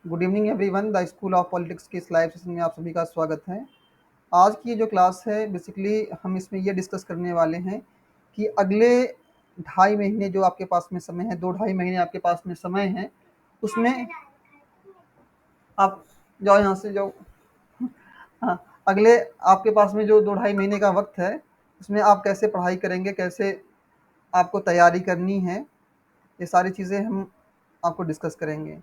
Good evening everyone. The school of politics के इस live session में आप सभी का स्वागत है। आज की जो क्लास है बेसिकली हम इसमें ये डिस्कस करने वाले हैं कि अगले 2.5 महीने जो आपके पास में समय है, 2 ढाई महीने आपके पास में समय है, उसमें आप जाओ यहाँ से जाओ। हाँ, अगले आपके पास में जो 2 ढाई महीने का वक्त है उसमें आप कैसे पढ़ाई करेंगे, कैसे आपको तैयारी करनी है, ये सारी चीज़ें हम आपको डिस्कस करेंगे।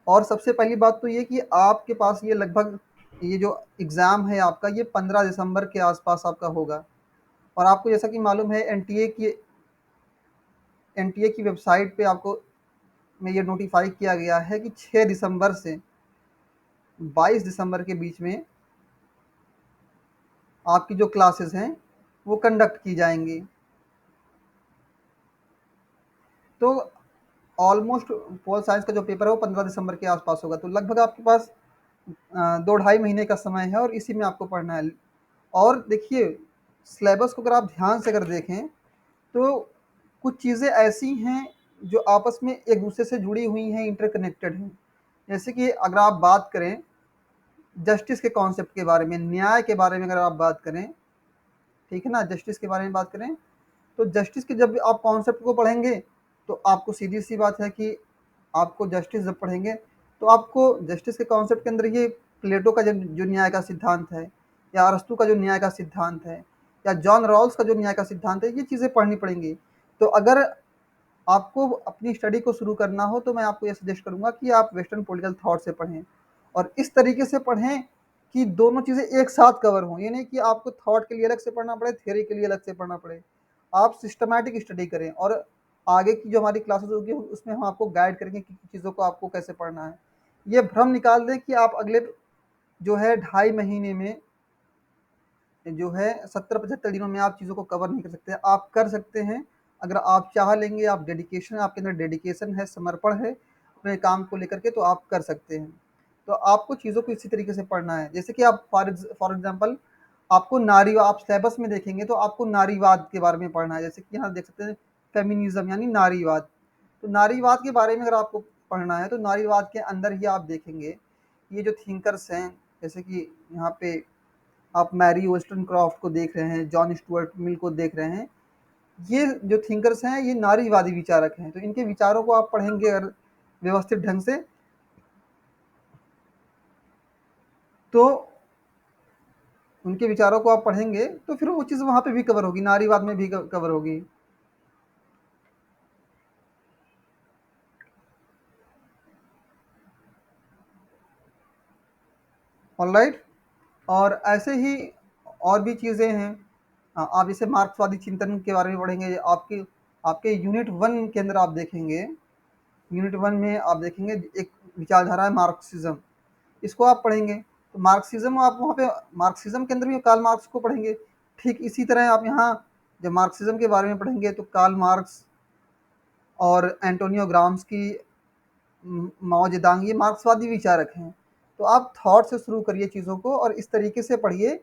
और सबसे पहली बात तो ये कि आपके पास ये लगभग ये जो एग्ज़ाम है आपका, ये 15 दिसंबर के आसपास आपका होगा। और आपको जैसा कि मालूम है एनटीए की वेबसाइट पे आपको में ये नोटिफाई किया गया है कि 6 दिसंबर से 22 दिसंबर के बीच में आपकी जो क्लासेस हैं वो कंडक्ट की जाएंगी। तो ऑलमोस्ट पोल साइंस का जो पेपर है वो 15 दिसंबर के आसपास होगा। तो लगभग आपके पास 2 ढाई महीने का समय है और इसी में आपको पढ़ना है। और देखिए, सिलेबस को अगर देखें तो कुछ चीज़ें ऐसी हैं जो आपस में एक दूसरे से जुड़ी हुई हैं, इंटरकनेक्टेड हैं। जैसे कि अगर आप बात करें जस्टिस के कॉन्सेप्ट के बारे में, न्याय के बारे में अगर आप बात करें, ठीक है ना, जस्टिस के बारे में बात करें, तो जस्टिस के जब आप कॉन्सेप्ट को पढ़ेंगे तो आपको सीधी सी बात है कि आपको जस्टिस जब पढ़ेंगे तो आपको जस्टिस के कॉन्सेप्ट के अंदर ये प्लेटो का जो न्याय का सिद्धांत है, या अरस्तु का जो न्याय का सिद्धांत है, या जॉन रॉल्स का जो न्याय का सिद्धांत है, ये चीज़ें पढ़नी पड़ेंगी। तो अगर आपको अपनी स्टडी को शुरू करना हो तो मैं आपको ये सजेस्ट करूँगा कि आप वेस्टर्न पॉलिटिकल थॉट से पढ़ें, और इस तरीके से पढ़ें कि दोनों चीज़ें एक साथ कवर हों। ये नहीं कि आपको थॉट के लिए अलग से पढ़ना पड़े, थियरी के लिए अलग से पढ़ना पड़े। आप सिस्टमैटिक स्टडी करें और आगे की जो हमारी क्लासेस होगी उसमें हम आपको गाइड करेंगे कि चीज़ों को आपको कैसे पढ़ना है। ये भ्रम निकाल दें कि आप अगले जो है 2.5 महीने में जो है 70-75 दिनों में आप चीज़ों को कवर नहीं कर सकते। आप कर सकते हैं अगर आप चाह लेंगे, आप डेडिकेशन, आपके अंदर डेडिकेशन है, समर्पण है अपने काम को लेकर के, तो आप कर सकते हैं। तो आपको चीज़ों को इसी तरीके से पढ़ना है। जैसे कि आप फॉर एग्जांपल आपको आप सिलेबस में देखेंगे तो आपको नारीवाद के बारे में पढ़ना है। जैसे कि यहाँ देख सकते हैं फेमिनिज्म यानी नारीवाद। तो नारीवाद के बारे में अगर आपको पढ़ना है तो नारीवाद के अंदर ही आप देखेंगे ये जो थिंकर्स हैं, जैसे कि यहाँ पे आप मैरी wollstonecraft को देख रहे हैं, जॉन स्टुअर्ट मिल को देख रहे हैं। ये जो थिंकर्स हैं ये नारीवादी विचारक हैं। तो इनके विचारों को आप पढ़ेंगे अगर व्यवस्थित ढंग से, तो उनके विचारों को आप पढ़ेंगे तो फिर वो चीज़ वहाँ पे भी कवर होगी, नारीवाद में भी कवर होगी। ऑलराइट। और ऐसे ही और भी चीज़ें हैं। आप जैसे मार्क्सवादी चिंतन के बारे में पढ़ेंगे। आपके आपके यूनिट 1 के अंदर आप देखेंगे, यूनिट 1 में आप देखेंगे एक विचारधारा है मार्क्सिज्म। इसको आप पढ़ेंगे तो मार्क्सिज्म आप वहाँ पे मार्क्सिज्म के अंदर भी कार्ल मार्क्स को पढ़ेंगे। ठीक इसी तरह आप यहाँ जब मार्क्सिज्म के बारे में पढ़ेंगे तो कार्ल मार्क्स और एंटोनियो ग्राम्स्की, माओ जेदांग, ये मार्क्सवादी विचारक हैं। तो आप थॉट से शुरू करिए चीज़ों को और इस तरीके से पढ़िए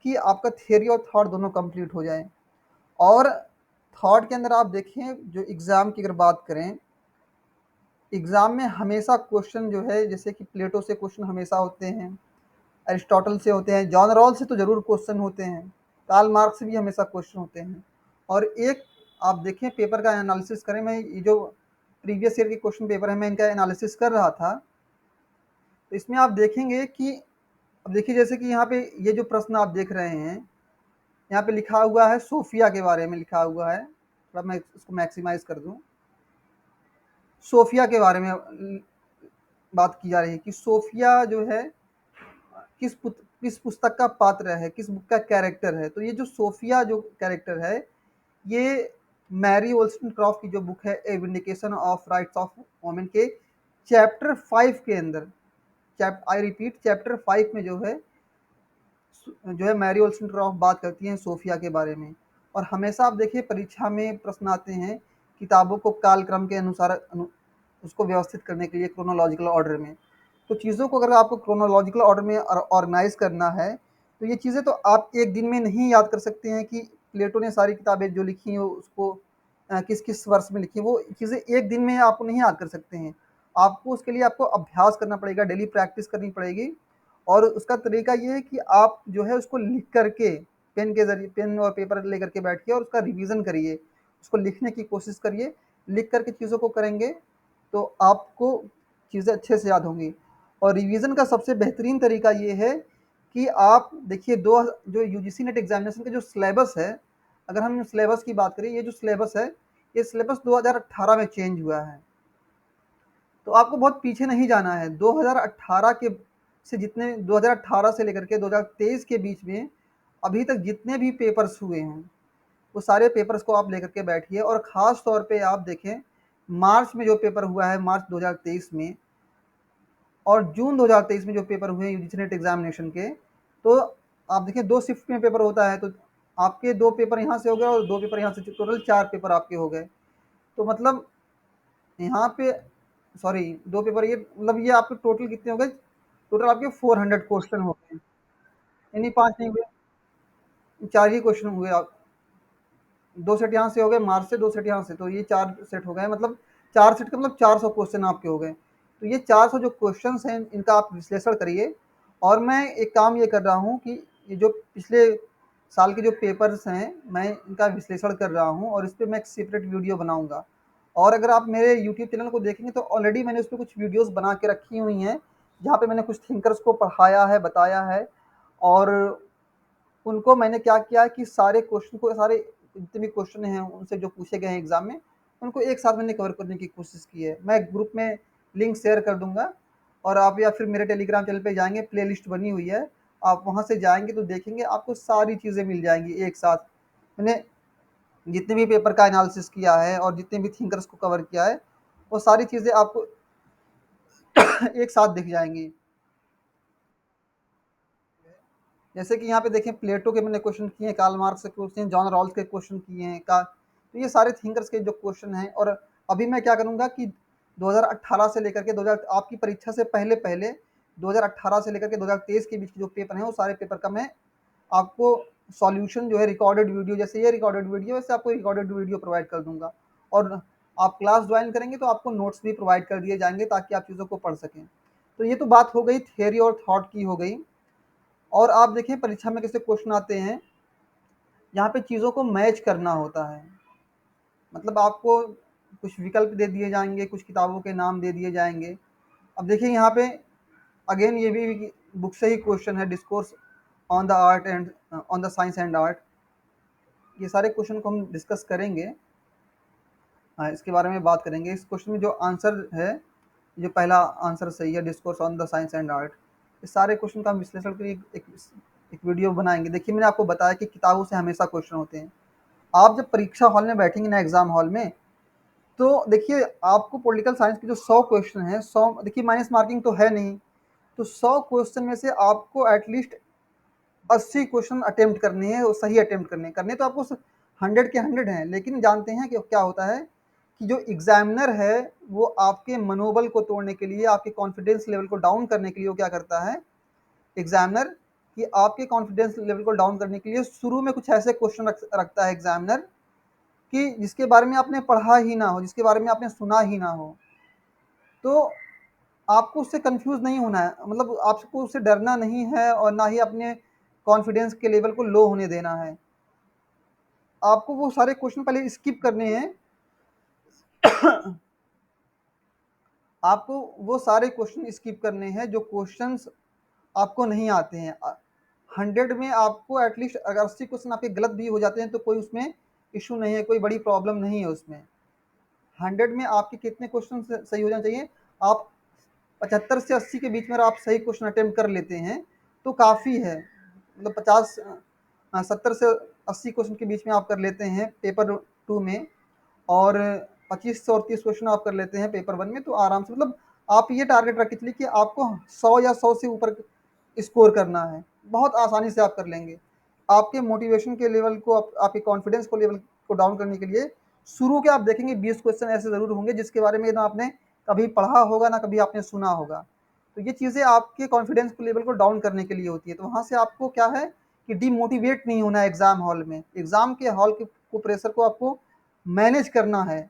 कि आपका थियरी और थॉट दोनों कंप्लीट हो जाए। और थॉट के अंदर आप देखें जो एग्ज़ाम की अगर बात करें, एग्ज़ाम में हमेशा क्वेश्चन जो है जैसे कि प्लेटो से क्वेश्चन हमेशा होते हैं, अरिस्टोटल से होते हैं, जॉन रॉल से तो ज़रूर क्वेश्चन होते हैं, कार्ल मार्क्स से भी हमेशा क्वेश्चन होते हैं। और एक आप देखें पेपर का एनालिसिस करें, मैं ये जो प्रीवियस ईयर के क्वेश्चन पेपर है मैं इनका एनालिसिस कर रहा था, तो इसमें आप देखेंगे कि अब देखिए जैसे कि यहाँ पे ये जो प्रश्न आप देख रहे हैं, यहाँ पे लिखा हुआ है सोफिया के बारे में लिखा हुआ है। थोड़ा मैं इसको मैक्सिमाइज कर दूँ। सोफिया के बारे में बात की जा रही है कि सोफिया जो है किस पुस्तक का पात्र है, किस बुक का कैरेक्टर है। तो ये जो सोफिया जो कैरेक्टर है ये मैरी wollstonecraft की जो बुक है a vindication of rights of women के चैप्टर 5 के अंदर, आई रिपीट चैप्टर 5 में जो है मैरी wollstonecraft बात करती हैं सोफिया के बारे में। और हमेशा आप देखिए परीक्षा में प्रश्न आते हैं किताबों को कालक्रम के अनुसार उसको व्यवस्थित करने के लिए क्रोनोलॉजिकल ऑर्डर में। तो चीज़ों को अगर आपको क्रोनोलॉजिकल ऑर्डर में ऑर्गेनाइज करना है तो ये चीज़ें तो आप एक दिन में नहीं याद कर सकते हैं कि प्लेटो ने सारी किताबें जो लिखी हैं उसको किस किस वर्ष में लिखी, वो चीज़ें एक दिन में आप नहीं याद कर सकते हैं। आपको उसके लिए आपको अभ्यास करना पड़ेगा, डेली प्रैक्टिस करनी पड़ेगी। और उसका तरीका ये है कि आप जो है उसको लिख करके, पेन के ज़रिए, पेन और पेपर लेकर के बैठिए और उसका रिवीजन करिए, उसको लिखने की कोशिश करिए। लिख करके चीज़ों को करेंगे तो आपको चीज़ें अच्छे से याद होंगी। और रिवीजन का सबसे बेहतरीन तरीका ये है कि आप देखिए, दो जो यूजीसी नेट एग्जामिनेशन का जो सिलेबस है, अगर हम सिलेबस की बात करें, ये जो सिलेबस है, ये सिलेबस 2018 में चेंज हुआ है। तो आपको बहुत पीछे नहीं जाना है। 2018 के से जितने 2018 से लेकर के 2023 के बीच में अभी तक जितने भी पेपर्स हुए हैं, वो सारे पेपर्स को आप लेकर के बैठिए। और ख़ास तौर पे आप देखें, मार्च में जो पेपर हुआ है, मार्च 2023 में, और जून 2023 में जो पेपर हुए हैं यूजीसी नेट एग्जामिनेशन के, तो आप देखें 2 शिफ्ट में पेपर होता है, तो आपके 2 पेपर यहाँ से हो गए और 2 पेपर यहाँ से, टोटल 4 पेपर आपके हो गए। तो मतलब यहाँ पे, सॉरी, 2 पेपर, ये मतलब ये आपके टोटल कितने हो गए? टोटल आपके 400 क्वेश्चन हो गए। नहीं, 5 नहीं हुए, 4 ही क्वेश्चन हुए। आप 2 सेट यहाँ से हो गए, मार्च से 2 सेट यहाँ से, तो ये 4 सेट हो गए। मतलब 4 सेट का मतलब 400 क्वेश्चन आपके हो गए। तो ये 400 जो क्वेश्चंस हैं, इनका आप विश्लेषण करिए। और मैं एक काम ये कर रहा हूँ कि ये जो पिछले साल के जो पेपर्स हैं, मैं इनका विश्लेषण कर रहा हूँ और इस पे मैं एक सेपरेट वीडियो बनाऊँगा। और अगर आप मेरे यूट्यूब चैनल को देखेंगे तो ऑलरेडी मैंने उस पे कुछ वीडियोज़ बना के रखी हुई हैं, जहाँ पे मैंने कुछ थिंकर्स को पढ़ाया है, बताया है। और उनको मैंने क्या किया कि सारे क्वेश्चन को, सारे जितने भी क्वेश्चन हैं उनसे जो पूछे गए हैं एग्जाम में, उनको एक साथ मैंने कवर करने की कोशिश की है। मैं ग्रुप में लिंक शेयर कर दूंगा, और आप या फिर मेरे टेलीग्राम चैनल पे जाएंगे, प्लेलिस्ट बनी हुई है, आप वहाँ से जाएंगे तो देखेंगे आपको सारी चीज़ें मिल जाएंगी एक साथ। मैंने जितने भी पेपर का एनालिसिस किया है और जितने भी थिंकर्स को कवर किया है, वो सारी चीज़ें आपको एक साथ दिख जाएंगी। जैसे कि यहाँ पे देखें, प्लेटो के मैंने क्वेश्चन किए हैं, कार्ल मार्क्स के क्वेश्चन, जॉन रॉल्स के क्वेश्चन किए हैं का, तो ये सारे थिंकर्स के जो क्वेश्चन हैं। और अभी मैं क्या करूँगा कि 2018 से लेकर के 2000 आपकी परीक्षा से पहले पहले 2018 से लेकर के 2023 के बीच के जो पेपर हैं, वो सारे पेपर का मैं आपको सॉल्यूशन जो है रिकॉर्डेड वीडियो, जैसे ये रिकॉर्डेड वीडियो, वैसे आपको रिकॉर्डेड वीडियो प्रोवाइड कर दूंगा। और आप क्लास ज्वाइन करेंगे तो आपको नोट्स भी प्रोवाइड कर दिए जाएंगे, ताकि आप चीज़ों को पढ़ सकें। तो ये तो बात हो गई थियरी और थॉट की हो गई। और आप देखें परीक्षा में कैसे क्वेश्चन आते हैं, यहाँ पे चीज़ों को मैच करना होता है। मतलब आपको कुछ विकल्प दे दिए जाएंगे, कुछ किताबों के नाम दे दिए जाएंगे। अब देखिए यहाँ पे अगेन ये भी बुक से ही क्वेश्चन है, discourse on the art and on the science and art. ये सारे क्वेश्चन को हम डिस्कस करेंगे। हाँ, इसके बारे में बात करेंगे। इस क्वेश्चन में जो आंसर है, जो पहला आंसर सही है, discourse on the science and art, इस सारे क्वेश्चन का हम विश्लेषण के लिए एक वीडियो बनाएंगे। देखिए, मैंने आपको बताया कि किताबों से हमेशा क्वेश्चन होते हैं। आप जब परीक्षा हॉल में बैठेंगे ना, एग्जाम हॉल में, तो देखिए आपको पॉलिटिकल साइंस के जो 100 क्वेश्चन हैं, 100, देखिए माइनस मार्किंग तो है नहीं, तो 100 क्वेश्चन में से आपको एटलीस्ट 80 क्वेश्चन अटेम्प्ट करने हैं, वो सही अटेम्प्ट करने तो आपको 100 के 100 हैं। लेकिन जानते हैं कि क्या होता है कि जो एग्जामिनर है, वो आपके मनोबल को तोड़ने के लिए, आपके कॉन्फिडेंस लेवल को डाउन करने के लिए, वो क्या करता है एग्जामिनर, कि आपके कॉन्फिडेंस लेवल को डाउन करने के लिए शुरू में कुछ ऐसे क्वेश्चन रखता है एग्जामिनर, कि जिसके बारे में आपने पढ़ा ही ना हो, जिसके बारे में आपने सुना ही ना हो। तो आपको उससे कंफ्यूज नहीं होना है, मतलब आपको उससे डरना नहीं है, और ना ही अपने कॉन्फिडेंस के लेवल को लो होने देना है। आपको वो सारे क्वेश्चन पहले स्किप करने हैं। आपको वो सारे क्वेश्चन स्किप करने हैं जो क्वेश्चंस आपको नहीं आते हैं। 100 में आपको एटलीस्ट अगर 80 क्वेश्चन आपके गलत भी हो जाते हैं तो कोई उसमें इशू नहीं है, कोई बड़ी प्रॉब्लम नहीं है उसमें। 100 में आपके कितने क्वेश्चन सही हो जाने चाहिए? आप 75 से 80 के बीच में आप सही क्वेश्चन अटेम्प्ट कर लेते हैं तो काफ़ी है। मतलब 70 से 80 क्वेश्चन के बीच में आप कर लेते हैं पेपर 2 में, और 25 से और 30 क्वेश्चन आप कर लेते हैं पेपर 1 में, तो आराम से, मतलब आप ये टारगेट रख के चलिए कि आपको 100 या 100 से ऊपर स्कोर करना है। बहुत आसानी से आप कर लेंगे। आपके मोटिवेशन के लेवल को, आपके कॉन्फिडेंस को लेवल को डाउन करने के लिए शुरू के आप देखेंगे 20 क्वेश्चन ऐसे ज़रूर होंगे जिसके बारे में ना आपने कभी पढ़ा होगा, ना कभी आपने सुना होगा। तो ये चीज़ें आपके कॉन्फिडेंस को लेवल को डाउन करने के लिए होती है। तो वहाँ से आपको क्या है कि डीमोटिवेट नहीं होना है एग्ज़ाम हॉल में। एग्ज़ाम के हॉल के प्रेशर को आपको मैनेज करना है।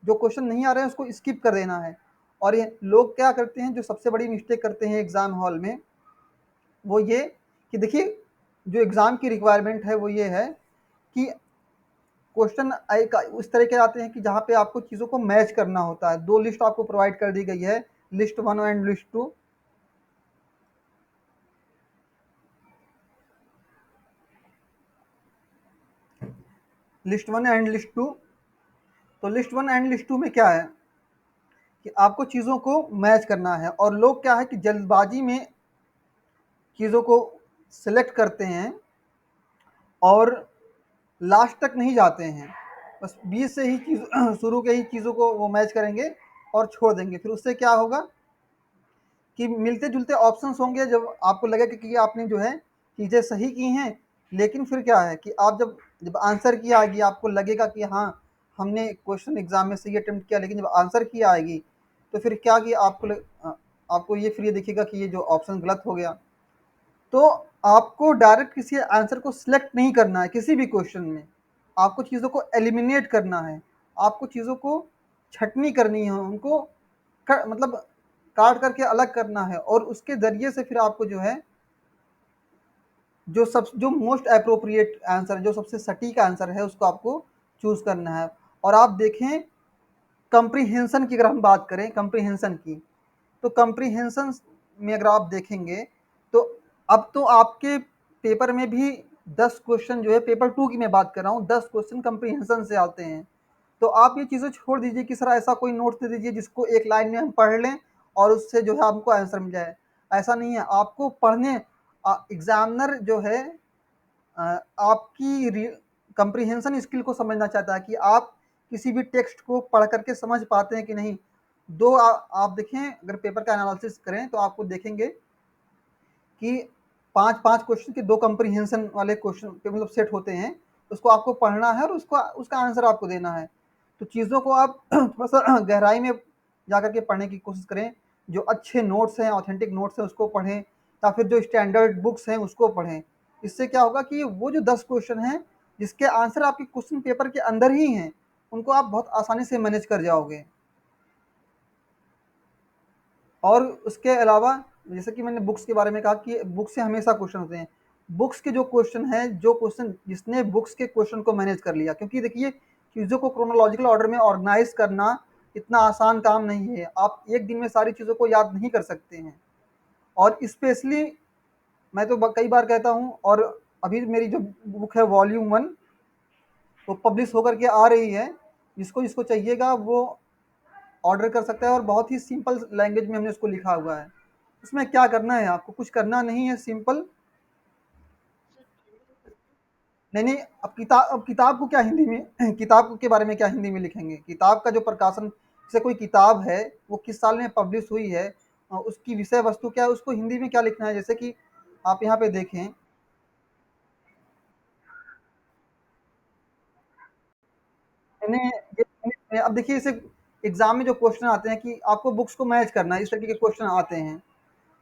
जो क्वेश्चन नहीं आ रहे हैं उसको स्किप कर देना है, और ये लोग क्या करते हैं, जो सबसे बड़ी मिस्टेक करते हैं एग्ज़ाम हॉल में, वो ये कि देखिए, जो एग्ज़ाम की रिक्वायरमेंट है वो ये है कि क्वेश्चन एक उस तरह के आते हैं कि जहाँ पे आपको चीज़ों को मैच करना होता है। 2 लिस्ट आपको प्रोवाइड कर दी गई है, list 1 and list 2। List 1 and list 2। तो लिस्ट 1 एंड लिस्ट 2 में क्या है कि आपको चीज़ों को मैच करना है, और लोग क्या है कि जल्दबाजी में चीज़ों को सिलेक्ट करते हैं और लास्ट तक नहीं जाते हैं। बस बीच से ही चीज़ शुरू के ही चीज़ों को वो मैच करेंगे और छोड़ देंगे। फिर उससे क्या होगा कि मिलते-जुलते ऑप्शंस होंगे, जब आपको लगेगा कि आपने जो है चीज़ें सही की हैं, लेकिन फिर क्या है कि आप जब जब आंसर की आएगी, आपको लगेगा कि हाँ, हमने क्वेश्चन एग्ज़ाम में सही अटेम्प्ट किया, लेकिन जब आंसर की आएगी, तो फिर क्या कि आपको ये फिर ये दिखेगा कि ये जो ऑप्शन गलत हो गया। तो आपको डायरेक्ट किसी आंसर को सिलेक्ट नहीं करना है किसी भी क्वेश्चन में, आपको चीज़ों को एलिमिनेट करना है, आपको चीज़ों को छँटनी करनी है, उनको मतलब काट करके अलग करना है, और उसके ज़रिए से फिर आपको जो है जो मोस्ट एप्रोप्रिएट आंसर है, जो सबसे सटीक आंसर है, उसको आपको चूज़ करना है। और आप देखें, कंप्रीहेंशन की अगर हम बात करें, कंप्रीहेंशन की, तो कंप्रीहेंशन में अगर आप देखेंगे, तो अब तो आपके पेपर में भी 10 क्वेश्चन जो है, पेपर 2 की मैं बात कर रहा हूँ, 10 क्वेश्चन कंप्रीहेंशन से आते हैं। तो आप ये चीज़ें छोड़ दीजिए कि सर ऐसा कोई नोट्स दे दीजिए जिसको एक लाइन में हम पढ़ लें और उससे जो है हमको आंसर मिल जाए। ऐसा नहीं है, आपको पढ़ने एग्जामिनर जो है आपकी कंप्रीहेंशन स्किल को समझना चाहता है कि आप किसी भी टेक्स्ट को पढ़ करके समझ पाते हैं कि नहीं। आप देखें, अगर पेपर का एनालिसिस करें तो आपको देखेंगे कि 5-5 क्वेश्चन के 2 कंप्रीहेंशन वाले क्वेश्चन के मतलब सेट होते हैं, उसको आपको पढ़ना है और उसको उसका आंसर आपको देना है। तो चीज़ों को आप थोड़ा-सा गहराई में जाकर के पढ़ने की कोशिश करें, जो अच्छे नोट्स हैं, ऑथेंटिक नोट्स हैं, उसको पढ़ें, या फिर जो स्टैंडर्ड बुक्स हैं उसको पढ़ें। इससे क्या होगा कि वो जो 10 क्वेश्चन हैं, जिसके आंसर आपके क्वेश्चन पेपर के अंदर ही हैं, उनको आप बहुत आसानी से मैनेज कर जाओगे। और उसके अलावा, जैसे कि मैंने बुक्स के बारे में कहा कि बुक से हमेशा क्वेश्चन होते हैं। बुक्स के जो क्वेश्चन हैं, जो क्वेश्चन जिसने बुक्स के क्वेश्चन को मैनेज कर लिया, क्योंकि देखिए, चीज़ों को क्रोनोलॉजिकल ऑर्डर में ऑर्गेनाइज करना इतना आसान काम नहीं है। आप एक दिन में सारी चीज़ों को याद नहीं कर सकते हैं। और स्पेशली मैं तो कई बार कहता हूँ, और अभी मेरी जो बुक है वॉल्यूम 1, वो पब्लिश होकर के आ रही है। जिसको जिसको चाहिएगा वो ऑर्डर कर सकता है, और बहुत ही सिंपल लैंग्वेज में हमने उसको लिखा हुआ है। उसमें क्या करना है, आपको कुछ करना नहीं है, सिंपल। नहीं नहीं, अब किताब को क्या हिंदी में किताब के बारे में क्या हिंदी में लिखेंगे? किताब का जो प्रकाशन, जैसे कोई किताब है, वो किस साल में पब्लिश हुई है, उसकी विषय वस्तु क्या है, उसको हिंदी में क्या लिखना है? जैसे कि आप यहाँ पे देखें, मैंने अब देखिए, इसे एग्जाम में जो क्वेश्चन आते हैं कि आपको बुक्स को मैच करना है, इस तरीके के क्वेश्चन आते हैं।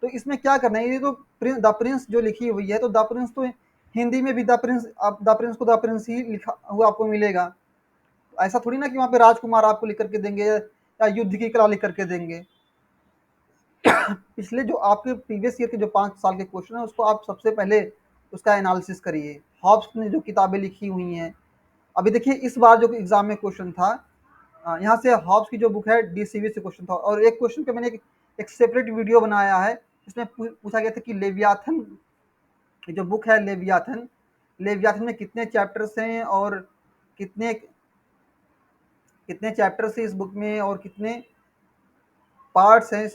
तो इसमें क्या करना है, ये तो द प्रिंस जो लिखी हुई है, तो द प्रिंस तो हिंदी में भी द प्रिंस, आप द प्रिंस को द प्रिंस ही लिखा हुआ आपको मिलेगा। ऐसा थोड़ी ना कि वहाँ पे राजकुमार आपको लिख करके देंगे, या युद्ध की कला लिख करके देंगे। पिछले जो आपके प्रीवियस ईयर के जो 5 साल के क्वेश्चन है, उसको आप सबसे पहले उसका एनालिसिस करिए। हॉब्स ने जो किताबें लिखी हुई हैं, अभी देखिए इस बार जो एग्जाम में क्वेश्चन था, यहाँ से हॉब्स की जो बुक है, डीसीबी से क्वेश्चन था, और एक क्वेश्चन पे मैंने एक सेपरेट वीडियो बनाया है। इसमें पूछा गया था कि लेवियाथन जो बुक है, लेवियाथन, लेवियाथन में कितने चैप्टर्स हैं, और कितने कितने चैप्टर्स हैं इस बुक में, और कितने पार्ट्स हैं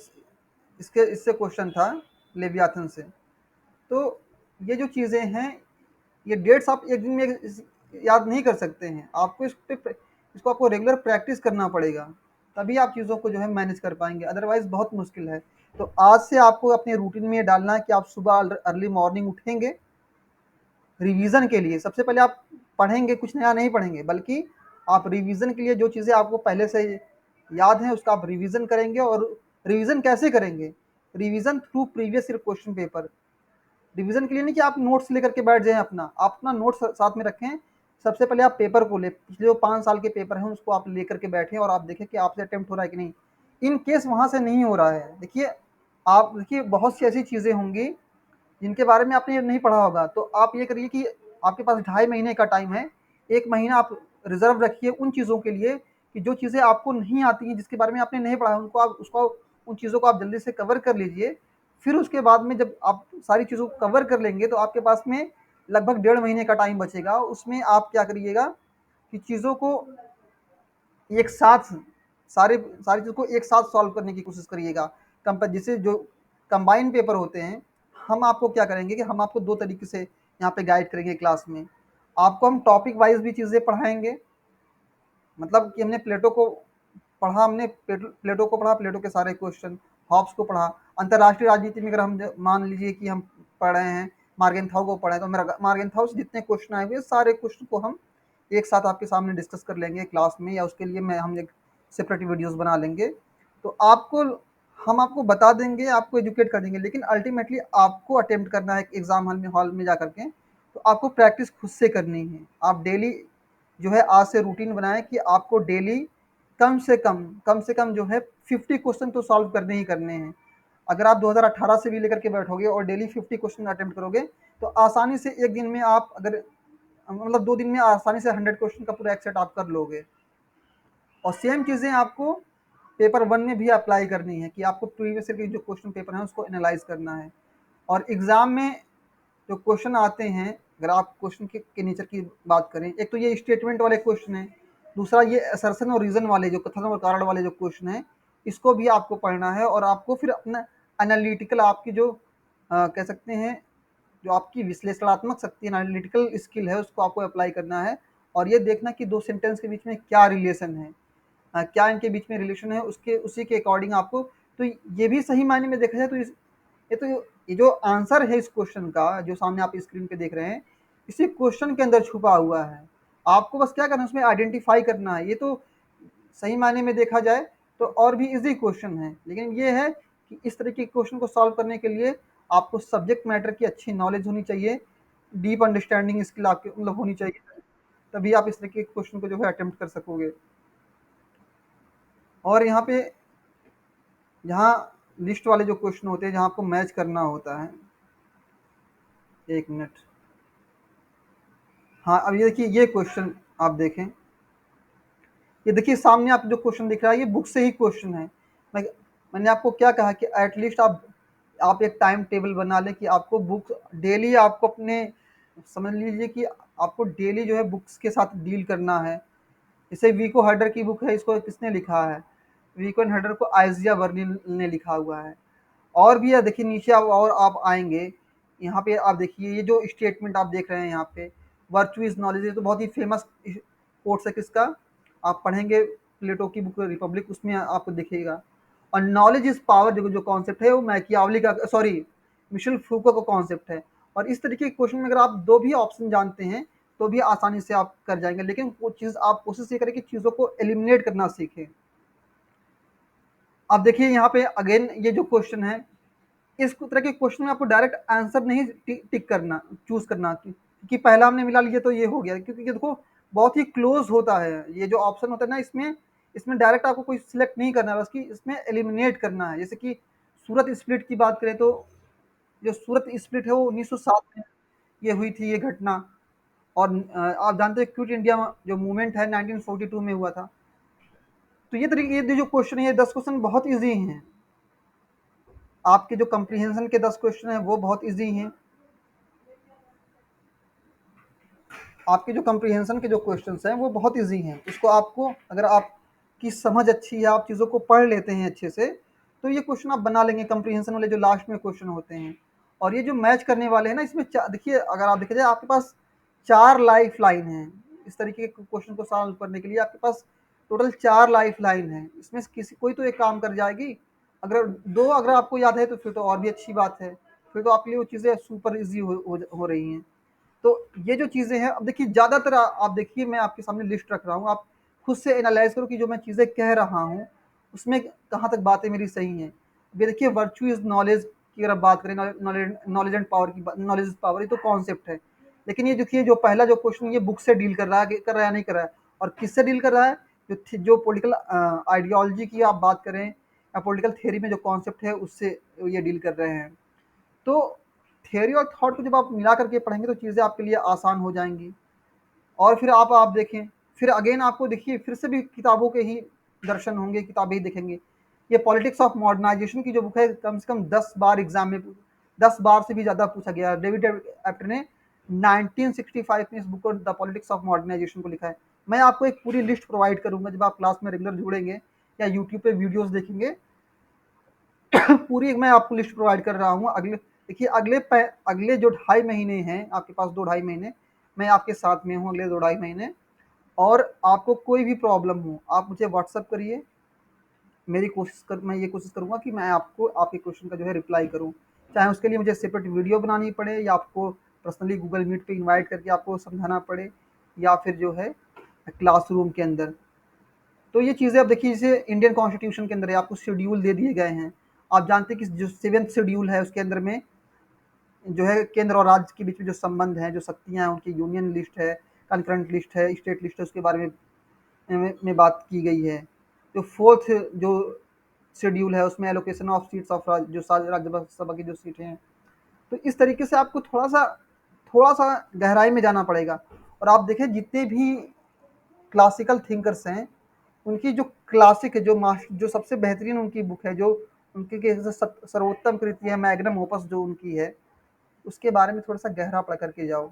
इसके, इससे क्वेश्चन था लेवियाथन से। तो ये जो चीज़ें हैं, ये डेट्स आप एक दिन में याद नहीं कर सकते हैं, आपको इसको आपको रेगुलर प्रैक्टिस करना पड़ेगा, तभी आप चीज़ों को जो है मैनेज कर पाएंगे, अदरवाइज बहुत मुश्किल है। तो आज से आपको अपने रूटीन में ये डालना है कि आप सुबह अर्ली मॉर्निंग उठेंगे, रिवीजन के लिए सबसे पहले आप पढ़ेंगे, कुछ नया नहीं पढ़ेंगे, बल्कि आप रिवीजन के लिए जो चीज़ें आपको पहले से याद हैं उसका आप रिवीजन करेंगे। और रिवीजन कैसे करेंगे? Revision through previous year question paper. Revision के लिए नहीं कि आप नोट्स लेकर के बैठ जाएं, आप अपना नोट्स साथ में रखें। सबसे पहले आप पेपर को ले, पिछले जो 5 साल के पेपर हैं उसको आप लेकर के बैठें, और आप देखें कि आपसे अटेम्प्ट हो रहा है कि नहीं। इन केस वहाँ से नहीं हो रहा है, देखिए आप देखिए बहुत सी ऐसी चीज़ें होंगी जिनके बारे में आपने नहीं पढ़ा होगा, तो आप ये करिए कि आपके पास 2.5 महीने का टाइम है, 1 महीना आप रिजर्व रखिए उन चीज़ों के लिए कि जो चीज़ें आपको नहीं आती हैं, जिसके बारे में आपने नहीं पढ़ा, उनको आप उसको उन चीज़ों को आप जल्दी से कवर कर लीजिए। फिर उसके बाद में जब आप सारी चीज़ों को कवर कर लेंगे तो आपके पास में लगभग 1.5 महीने का टाइम बचेगा। उसमें आप क्या करिएगा कि चीज़ों को एक साथ सारी सारी चीज़ को एक साथ सॉल्व करने की कोशिश करिएगा। जैसे जो कंबाइन पेपर होते हैं, हम आपको क्या करेंगे कि हम आपको 2 तरीके से यहाँ पे गाइड करेंगे क्लास में। आपको हम टॉपिक वाइज़ भी चीज़ें पढ़ाएँगे, मतलब कि हमने प्लेटो को पढ़ा, हमने प्लेटो को पढ़ा, प्लेटो के सारे क्वेश्चन, हॉब्स को पढ़ा। अंतर्राष्ट्रीय राजनीति में अगर हम मान लीजिए कि हम पढ़ रहे हैं, मार्गेंथाउ को पढ़े, तो मेरा मार्गेंथाउ से जितने क्वेश्चन आए हुए सारे क्वेश्चन को हम एक साथ आपके सामने डिस्कस कर लेंगे क्लास में, या उसके लिए हम एक सेपरेट वीडियोस बना लेंगे। तो आपको हम आपको बता देंगे, आपको एजुकेट कर देंगे, लेकिन अल्टीमेटली आपको अटेम्प्ट करना है एग्जाम हॉल में जा करके। तो आपको प्रैक्टिस खुद से करनी है। आप डेली जो है आज से रूटीन बनाएं कि आपको डेली कम से कम जो है 50 क्वेश्चन तो सॉल्व करने ही करने हैं। अगर आप 2018 से भी लेकर के बैठोगे और डेली 50 क्वेश्चन अटेम्प्ट करोगे तो आसानी से एक दिन में आप अगर मतलब 2 दिन में आसानी से 100 क्वेश्चन का पूरा एक सेट आप कर लोगे। और सेम चीज़ें आपको पेपर 1 में भी अप्लाई करनी है कि आपको प्रीवियस ईयर के जो क्वेश्चन पेपर हैं उसको एनालाइज करना है। और एग्ज़ाम में जो क्वेश्चन आते हैं, अगर आप क्वेश्चन के नेचर की बात करें, एक तो ये स्टेटमेंट वाले क्वेश्चन है, दूसरा ये असर्शन और रीज़न वाले जो कथन और कारण वाले जो क्वेश्चन है, इसको भी आपको पढ़ना है। और आपको फिर अपना एनालिटिकल आपकी जो कह सकते हैं जो आपकी विश्लेषणात्मक शक्ति एनालिटिकल स्किल है उसको आपको अप्लाई करना है। और ये देखना कि 2 सेंटेंस के बीच में क्या रिलेशन है, क्या इनके बीच में रिलेशन है, उसके उसी के अकॉर्डिंग आपको। तो ये भी सही मायने में देखा जाए तो ये जो आंसर है इस क्वेश्चन का जो सामने आप स्क्रीन पे देख रहे हैं, इसी क्वेश्चन के अंदर छुपा हुआ है। आपको बस क्या करना है, उसमें आइडेंटिफाई करना है। ये तो सही मायने में देखा जाए तो और भी इजी क्वेश्चन है, लेकिन ये है कि इस तरह के क्वेश्चन को सॉल्व करने के लिए आपको सब्जेक्ट मैटर की अच्छी नॉलेज होनी चाहिए, डीप अंडरस्टैंडिंग स्किल आपके मतलब होनी चाहिए, तभी आप इस तरह के क्वेश्चन को जो है अटेम्प्ट कर सकोगे। और यहाँ पे जहाँ लिस्ट वाले जो क्वेश्चन होते हैं, जहाँ आपको मैच करना होता है, 1 मिनट। हाँ, अब ये देखिए ये क्वेश्चन आप देखें, ये देखिए सामने आप जो क्वेश्चन दिख रहा है ये बुक से ही क्वेश्चन है। मैं मैंने आपको क्या कहा कि एटलीस्ट आप एक टाइम टेबल बना लें कि आपको बुक डेली आपको अपने समझ लीजिए कि आपको डेली जो है बुक्स के साथ डील करना है। जैसे विको हर्डर की बुक है, इसको किसने लिखा है? विको एंड हर्डर को आइजिया वर्निल ने लिखा हुआ है। और भी है, देखिए नीचे और आप आएंगे, यहाँ पे आप देखिए ये जो स्टेटमेंट आप देख रहे हैं यहाँ पे, वर्चू इज नॉलेज, ये तो बहुत ही फेमस कोट्स है किसका, आप पढ़ेंगे प्लेटो की बुक रिपब्लिक, उसमें आपको दिखेगा। और नॉलेज इज पावर जो कॉन्सेप्ट है वो मैकियावली का, सॉरी, मिशेल फूको का कॉन्सेप्ट है। और इस तरीके के क्वेश्चन में अगर आप 2 भी ऑप्शन जानते हैं तो भी आसानी से आप कर जाएंगे, लेकिन वो चीज़ आप कोशिश ये करें कि चीज़ों को एलिमिनेट करना सीखें। अब देखिए यहाँ पे अगेन ये जो क्वेश्चन है, इस तरह के क्वेश्चन में आपको डायरेक्ट आंसर नहीं टिक करना, चूज करना कि पहला हमने मिला लिया तो ये हो गया, क्योंकि ये देखो बहुत ही क्लोज होता है। ये जो ऑप्शन होता है ना, इसमें इसमें डायरेक्ट आपको कोई सिलेक्ट नहीं करना है, बस कि इसमें एलिमिनेट करना है। जैसे कि सूरत स्प्लिट की बात करें तो जो सूरत स्प्लिट है वो 1907 में ये हुई थी ये घटना। और आप जानते हैं क्विट इंडिया जो मूवमेंट है 1942 में हुआ था। तो ये तरीके ये जो क्वेश्चन है, ये 10 क्वेश्चन बहुत ईजी हैं। आपके जो कंप्रीहेंशन के 10 क्वेश्चन हैं वो बहुत ईजी हैं। आपके जो कंप्रीहेंशन के जो क्वेश्चंस हैं वो बहुत इजी हैं। उसको आपको अगर आपकी समझ अच्छी है, आप चीज़ों को पढ़ लेते हैं अच्छे से, तो ये क्वेश्चन आप बना लेंगे कंप्रीहेंशन वाले जो लास्ट में क्वेश्चन होते हैं। और ये जो मैच करने वाले हैं ना, इसमें देखिए अगर आप देखिए आपके पास 4 लाइफ लाइन है। इस तरीके के क्वेश्चन को सॉल्व करने के लिए आपके पास टोटल 4 लाइफ लाइन है। इसमें किसी कोई तो एक काम कर जाएगी। अगर 2 अगर आपको याद है तो फिर तो और भी अच्छी बात है, फिर तो आपके लिए वो चीज़ें सुपर ईजी हो रही हैं। तो ये जो चीज़ें हैं, अब देखिए ज़्यादातर आप देखिए मैं आपके सामने लिस्ट रख रहा हूँ, आप खुद से एनालाइज करो कि जो मैं चीज़ें कह रहा हूँ उसमें कहाँ तक बातें मेरी सही हैं। ये देखिए वर्चू इज नॉलेज की अगर बात करें, नॉलेज एंड पावर की, नॉलेज इज पावर, ये तो कॉन्सेप्ट है। लेकिन ये देखिए जो पहला जो क्वेश्चन ये बुक से डील कर रहा है या नहीं कर रहा है, और किससे डील कर रहा है, जो पॉलिटिकल आइडियोलॉजी की आप बात करें या पॉलिटिकल थियरी में जो कॉन्सेप्ट है उससे ये डील कर रहे हैं। तो थियरी और थॉट को जब आप मिला करके पढ़ेंगे तो चीज़ें आपके लिए आसान हो जाएंगी। और फिर आप देखें, फिर अगेन आपको देखिए फिर से भी किताबों के ही दर्शन होंगे, किताबें ही देखेंगे। ये पॉलिटिक्स ऑफ मॉडर्नाइजेशन की जो बुक है कम से कम 10 बार एग्जाम में 10 बार से भी ज़्यादा पूछा गया। डेविड एप्टर ने 1965 में इस बुक को द पॉलिटिक्स ऑफ मॉडर्नाइजेशन को लिखा है। मैं आपको एक पूरी लिस्ट प्रोवाइड करूंगा जब आप क्लास में रेगुलर जुड़ेंगे या यूट्यूब पे वीडियोस देखेंगे। पूरी मैं आपको लिस्ट प्रोवाइड कर रहा हूँ। अगले देखिए अगले जो 2.5 महीने हैं आपके पास, 2-2.5 महीने मैं आपके साथ में हूँ अगले 2-2.5 महीने। और आपको कोई भी प्रॉब्लम हो आप मुझे व्हाट्सअप करिए। मैं ये कोशिश करूंगा कि मैं आपको आपके क्वेश्चन का जो है रिप्लाई करूं, चाहे उसके लिए मुझे सेपरेट वीडियो बनानी पड़े या आपको पर्सनली गूगल मीट पे इनवाइट करके आपको समझाना पड़े, या फिर जो है क्लासरूम के अंदर। तो ये चीज़ें अब देखिए जैसे इंडियन कॉन्स्टिट्यूशन के अंदर है, आपको शेड्यूल दे दिए गए हैं। आप जानते हैं कि जो 7th शेड्यूल है उसके अंदर में जो है केंद्र और राज्य के बीच में जो संबंध है, जो शक्तियां हैं, उनकी यूनियन लिस्ट है, कंकरेंट लिस्ट है, स्टेट लिस्ट है, उसके बारे में बात की गई है। जो 4th जो शेड्यूल है उसमें एलोकेशन ऑफ सीट्स ऑफ जो राज्यसभा की जो सीटें हैं। तो इस तरीके से आपको थोड़ा सा गहराई में जाना पड़ेगा। और आप देखें जितने भी क्लासिकल थिंकर्स हैं उनकी जो क्लासिक है, जो सबसे बेहतरीन उनकी बुक है, जो उनकी सर्वोत्तम कृति है, मैग्नम ओपस जो उनकी है, उसके बारे में थोड़ा सा गहरा पढ़ करके जाओ।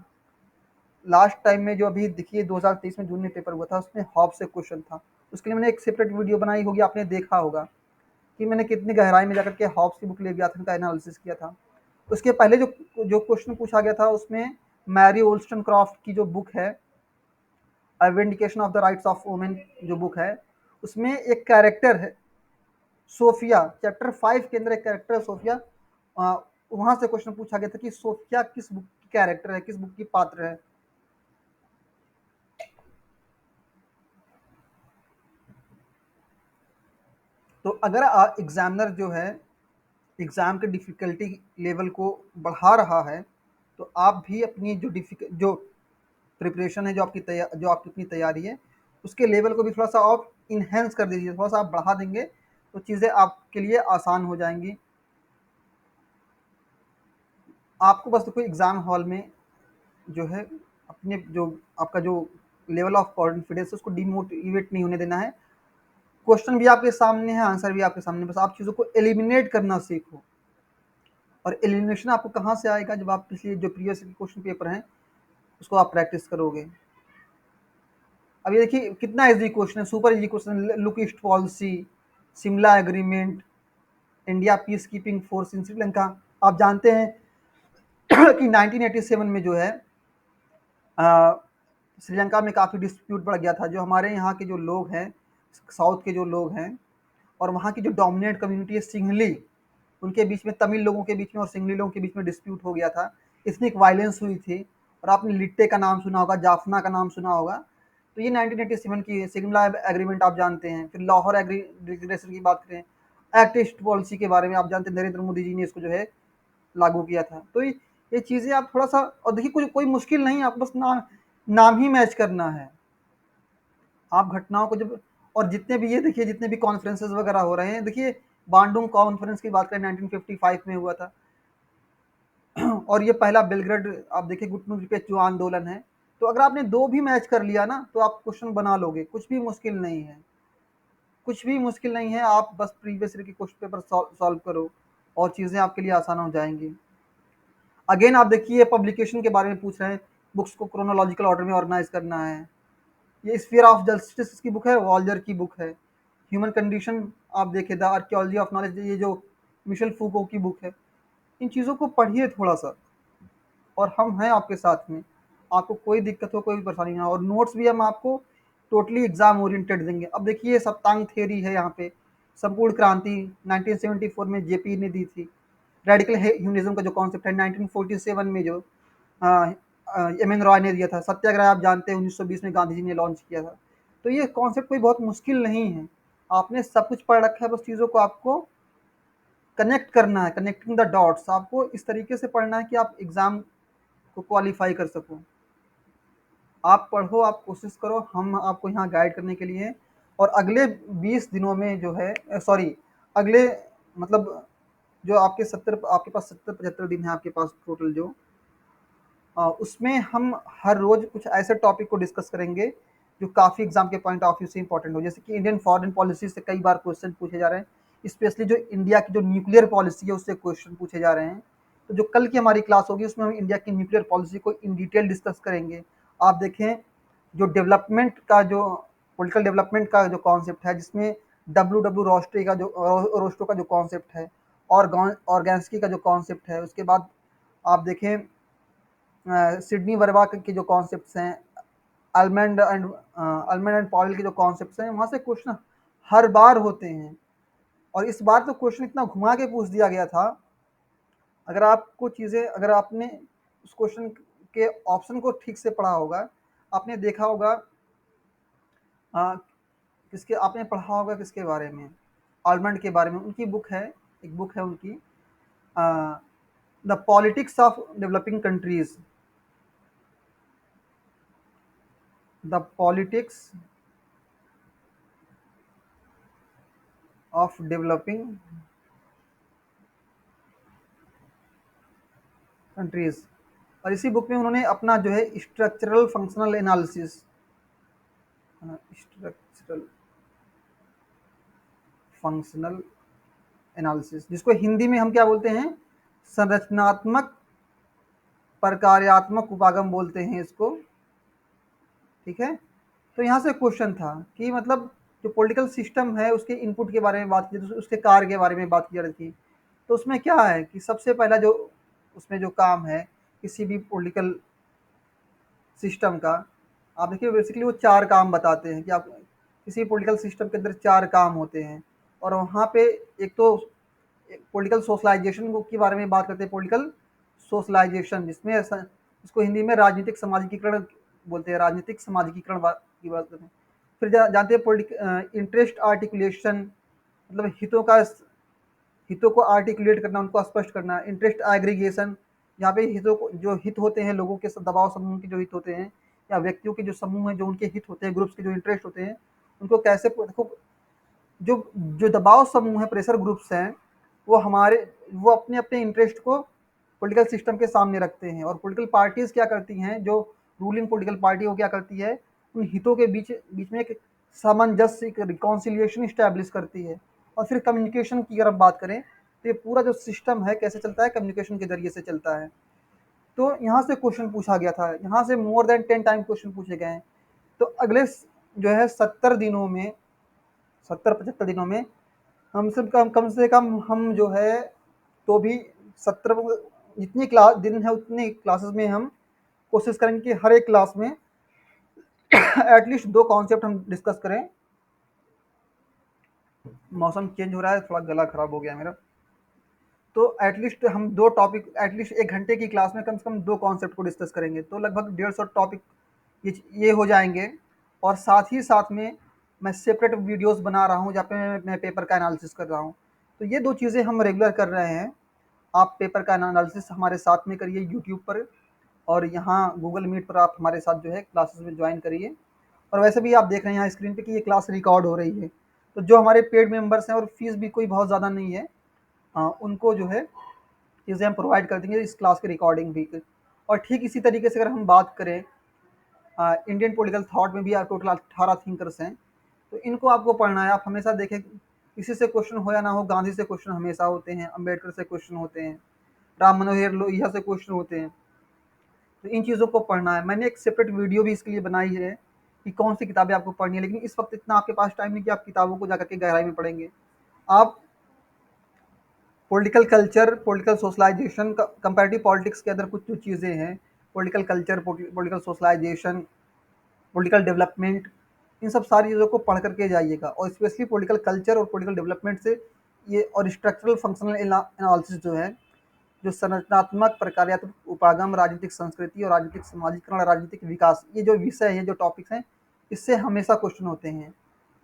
लास्ट टाइम में जो अभी देखिए 2023 में जून में पेपर हुआ था उसमें हॉब्स से क्वेश्चन था। उसके लिए मैंने एक सेपरेट वीडियो बनाई होगी, आपने देखा होगा कि मैंने कितनी गहराई में जाकर के हॉब्स की बुक ले गया था, उनका एनालिसिस किया था। उसके पहले जो जो क्वेश्चन पूछा गया था उसमें मैरी ओल्स्टन क्रॉफ्ट की जो बुक है vindication of the rights of women जो बुक है, उसमें एक कैरेक्टर है सोफिया, चैप्टर 5 के अंदर एक कैरेक्टर है सोफिया। वहां से क्वेश्चन पूछा गया था कि सोफिया किस बुक की कैरेक्टर है, किस बुक की पात्र है। तो अगर एग्जामिनर जो है एग्ज़ाम के डिफ़िकल्टी लेवल को बढ़ा रहा है तो आप भी अपनी जो प्रिपरेशन है, जो आपकी अपनी तैयारी है, उसके लेवल को भी थोड़ा सा आप इन्हेंस कर दीजिए, थोड़ा सा आप बढ़ा देंगे तो चीज़ें आपके लिए आसान हो जाएंगी। आपको बस कोई एग्ज़ाम हॉल में जो है अपने जो आपका जो लेवल ऑफ कॉन्फिडेंस है उसको डिमोटिवेट नहीं होने देना है। क्वेश्चन भी आपके सामने है, आंसर भी आपके सामने, बस आप चीज़ों को एलिमिनेट करना सीखो। और एलिमिनेशन आपको कहाँ से आएगा, जब आप पिछले जो प्रीवियस क्वेश्चन पेपर हैं उसको आप प्रैक्टिस करोगे। अब ये देखिए कितना इजी क्वेश्चन है, super easy question. Look east policy, Shimla agreement, India peace keeping force in Sri Lanka. आप जानते हैं कि 1987 में जो है श्रीलंका में काफ़ी डिस्प्यूट बढ़ गया था। जो हमारे यहाँ के जो लोग हैं, साउथ के जो लोग हैं, और वहाँ की जो डोमिनेंट कम्युनिटी है सिंघली, उनके बीच में, तमिल लोगों के बीच में और सिंघली लोगों के बीच में डिस्प्यूट हो गया था। इतनी वायलेंस हुई थी। और आपने लिट्टे का नाम सुना होगा, जाफना का नाम सुना होगा। तो ये 1987 की शिमला एग्रीमेंट आप जानते हैं। फिर लाहौर डिक्लेरेशन की बात करें, एक्ट ईस्ट पॉलिसी के बारे में आप जानते हैं, नरेंद्र मोदी जी ने इसको जो है लागू किया था। तो ये चीज़ें आप थोड़ा सा, और देखिए कोई मुश्किल नहीं है, आपको बस नाम ही मैच करना है। आप घटनाओं को जब, और जितने भी ये देखिए जितने भी कॉन्फ्रेंसेस वगैरह हो रहे हैं, देखिए बांडुंग कॉन्फ्रेंस की बात करें 1955 में हुआ था। और ये पहला बेलग्रेड आप देखिए घुटनों पे जो आंदोलन है। तो अगर आपने दो भी मैच कर लिया ना तो आप क्वेश्चन बना लोगे, कुछ भी मुश्किल नहीं है, कुछ भी मुश्किल नहीं है। आप बस प्रीवियस ईयर के क्वेश्चन पेपर सॉल्व करो और चीज़ें आपके लिए आसान हो जाएंगी। अगेन आप देखिए पब्लिकेशन के बारे में पूछ रहे हैं, बुक्स को क्रोनोलॉजिकल ऑर्डर में ऑर्गेनाइज करना है। ये स्फीयर ऑफ जस्टिस की बुक है, वॉल्जर की बुक है। ह्यूमन कंडीशन आप देखें, द आर्कियोलॉजी ऑफ नॉलेज, ये जो मिशेल फूको की बुक है। इन चीज़ों को पढ़िए थोड़ा सा, और हम हैं आपके साथ में। आपको कोई दिक्कत हो, कोई भी परेशानी ना हो, और नोट्स भी हम आपको टोटली एग्जाम ओरिएंटेड देंगे। अब देखिए सप्तांग थ्योरी है यहाँ पे, संपूर्ण क्रांति 1974 में जेपी ने दी थी। रेडिकल ह्यूमनिज्म का जो कॉन्सेप्ट है 1947 में जो एम एन रॉय ने दिया था। सत्याग्रह आप जानते हैं 1920 में गांधी जी ने लॉन्च किया था। तो ये कॉन्सेप्ट कोई बहुत मुश्किल नहीं है, आपने सब कुछ पढ़ रखा है, बस चीज़ों को आपको कनेक्ट करना है, कनेक्टिंग द डॉट्स। आपको इस तरीके से पढ़ना है कि आप एग्ज़ाम को क्वालिफाई कर सको। आप पढ़ो, आप कोशिश करो, हम आपको यहाँ गाइड करने के लिए हैं। और अगले 20 दिनों में जो है, सॉरी, अगले मतलब जो आपके पास 70-75 दिन है आपके पास टोटल जो उसमें हम हर रोज कुछ ऐसे टॉपिक को डिस्कस करेंगे जो काफ़ी एग्जाम के पॉइंट ऑफ व्यू से इंपॉर्टेंट हो, जैसे कि इंडियन फॉरेन पॉलिसी से कई बार क्वेश्चन पूछे जा रहे हैं, स्पेशली जो इंडिया की जो न्यूक्लियर पॉलिसी है उससे क्वेश्चन पूछे जा रहे हैं। तो जो कल की हमारी क्लास होगी उसमें हम इंडिया की न्यूक्लियर पॉलिसी को इन डिटेल डिस्कस करेंगे। आप देखें जो डेवलपमेंट का जो पॉलिटिकल डेवलपमेंट का जो कॉन्सेप्ट है, जिसमें रोस्टो का जो कॉन्सेप्ट है, और ऑर्गेन्स्की का जो कॉन्सेप्ट है, उसके बाद आप देखें सिडनी वर्मा के जो कॉन्सेप्ट्स हैं, अल्मंड एंड पॉवेल के जो कॉन्सेप्ट्स हैं, वहाँ से क्वेश्चन हर बार होते हैं। और इस बार तो क्वेश्चन इतना घुमा के पूछ दिया गया था, अगर आपने उस क्वेश्चन के ऑप्शन को ठीक से पढ़ा होगा, आपने देखा होगा अ, किसके आपने पढ़ा होगा किसके बारे में, आलमंड के बारे में। उनकी बुक है, एक बुक है उनकी, the politics of developing countries, the politics of developing countries. और इसी बुक में उन्होंने अपना जो है structural functional analysis, structural functional analysis, जिसको हिंदी में हम क्या बोलते हैं, संरचनात्मक प्रकार्यात्मक उपागम बोलते हैं इसको, ठीक है। तो यहाँ से क्वेश्चन था कि मतलब जो पॉलिटिकल सिस्टम है उसके इनपुट के बारे में बात की, उसके कार्य के बारे में बात की जा रही थी। तो उसमें क्या है कि सबसे पहला जो उसमें जो काम है किसी भी पॉलिटिकल सिस्टम का, आप देखिए बेसिकली वो चार काम बताते हैं कि आप किसी पॉलिटिकल सिस्टम के अंदर चार काम होते हैं। और वहाँ पे एक तो पॉलिटिकल सोशलाइजेशन के बारे में बात करते हैं, पॉलिटिकल सोशलाइजेशन, जिसमें इसको हिंदी में राजनीतिक सामाजिकीकरण बोलते हैं, राजनीतिक सामाजिकीकरण की बात करते हैं। फिर जानते हैं इंटरेस्ट आर्टिकुलेशन, मतलब हितों को आर्टिकुलेट करना, उनको स्पष्ट करना। इंटरेस्ट एग्रीगेशन, यहाँ पे हितों को जो हित होते हैं, लोगों के दबाव समूह के जो हित होते हैं, या व्यक्तियों के जो समूह हैं जो उनके हित होते हैं, ग्रुप्स के जो इंटरेस्ट होते हैं, उनको कैसे देखो, जो जो दबाव समूह है, प्रेशर ग्रुप्स हैं, वो अपने अपने इंटरेस्ट को पॉलिटिकल सिस्टम के सामने रखते हैं। और पॉलिटिकल पार्टीज क्या करती हैं, जो रूलिंग पॉलिटिकल पार्टी वो क्या करती है, उन हितों के बीच बीच में एक सामंजस्य, एक रिकॉन्सिलिएशन इस्टेब्लिश करती है। और फिर कम्युनिकेशन की अगर हम बात करें तो ये पूरा जो सिस्टम है कैसे चलता है, कम्युनिकेशन के जरिए से चलता है। तो यहाँ से क्वेश्चन पूछा गया था, यहाँ से मोर देन 10 टाइम क्वेश्चन पूछे गए हैं। तो अगले जो है 70 दिनों में हम सब कम से कम हम जो है तो भी 70 जितनी क्लास दिन है उतनी क्लासेस में हम कोशिश करेंगे कि हर एक क्लास में एटलीस्ट दो कॉन्सेप्ट हम डिस्कस करें। मौसम चेंज हो रहा है, थोड़ा गला खराब हो गया मेरा। तो एटलीस्ट हम दो टॉपिक, एटलीस्ट 1 घंटे की क्लास में कम से कम दो कॉन्सेप्ट को डिस्कस करेंगे, तो लगभग 150 टॉपिक ये हो जाएंगे। और साथ ही साथ में मैं सेपरेट वीडियोस बना रहा हूँ जहाँ पे मैं पेपर का एनालिसिस कर रहा हूँ। तो ये दो चीज़ें हम रेगुलर कर रहे हैं। आप पेपर का एनालिसिस हमारे साथ में करिए यूट्यूब पर, और यहाँ गूगल मीट पर आप हमारे साथ जो है क्लासेस में ज्वाइन करिए। और वैसे भी आप देख रहे हैं यहाँ स्क्रीन पे कि ये क्लास रिकॉर्ड हो रही है। तो जो हमारे पेड मेंबर्स हैं, और फीस भी कोई बहुत ज़्यादा नहीं है, उनको जो है चीज़ें हम प्रोवाइड कर देंगे, इस क्लास की रिकॉर्डिंग भी। और ठीक इसी तरीके से अगर हम बात करें इंडियन पॉलिटिकल थॉट में भी टोटल 18 थिंकर्स हैं, तो इनको आपको पढ़ना है। आप हमेशा देखें किसी से क्वेश्चन हो या ना हो, गांधी से क्वेश्चन हमेशा होते हैं, अम्बेडकर से क्वेश्चन होते हैं, राम मनोहर लोहिया से क्वेश्चन होते हैं। तो इन चीज़ों को पढ़ना है। मैंने एक सेपरेट वीडियो भी इसके लिए बनाई है कि कौन सी किताबें आपको पढ़नी है, लेकिन इस वक्त इतना आपके पास टाइम नहीं कि आप किताबों को जाकर के गहराई में पढ़ेंगे। आप political culture, political socialization, comparative politics के अंदर कुछ जो चीज़ें हैं, political culture, political socialization, political development, इन सब सारी चीज़ों को पढ़ करके जाइएगा। और स्पेशली पॉलिटिकल कल्चर और पॉलिटिकल डेवलपमेंट से ये, और स्ट्रक्चरल फंक्शनल एनालिसिस जो है, जो संरचनात्मक प्रकार्यात्मक उपागम, राजनीतिक संस्कृति और राजनीतिक समाजीकरण, राजनीतिक विकास, ये जो विषय हैं, जो टॉपिक्स हैं, इससे हमेशा क्वेश्चन होते हैं।